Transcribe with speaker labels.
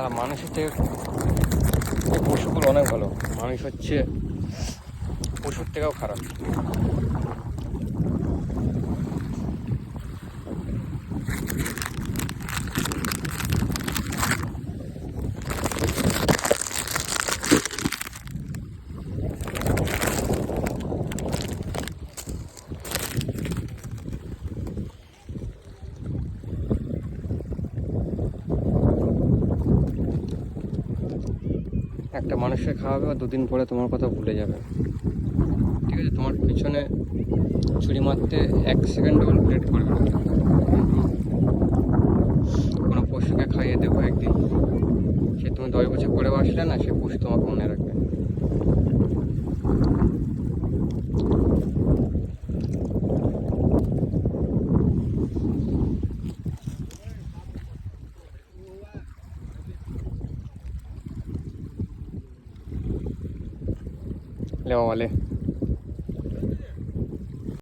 Speaker 1: সারা মানুষের থেকে পশুগুলো অনেক ভালো। মানুষ হচ্ছে পশুর থেকেও খারাপ। একটা মানুষকে খাওয়াবে আর দুদিন পরে তোমার কথা ভুলে যাবে। ঠিক আছে, তোমার পিছনে ছুরি মারতে 1 সেকেন্ডও লেট করবে না। কোনো পশুকে খাইয়ে দেবো একদিন, সে তুমি 10 বছর পরেও আসলে না, সে পশু তোমাকে মনে রাখবে। ले वाले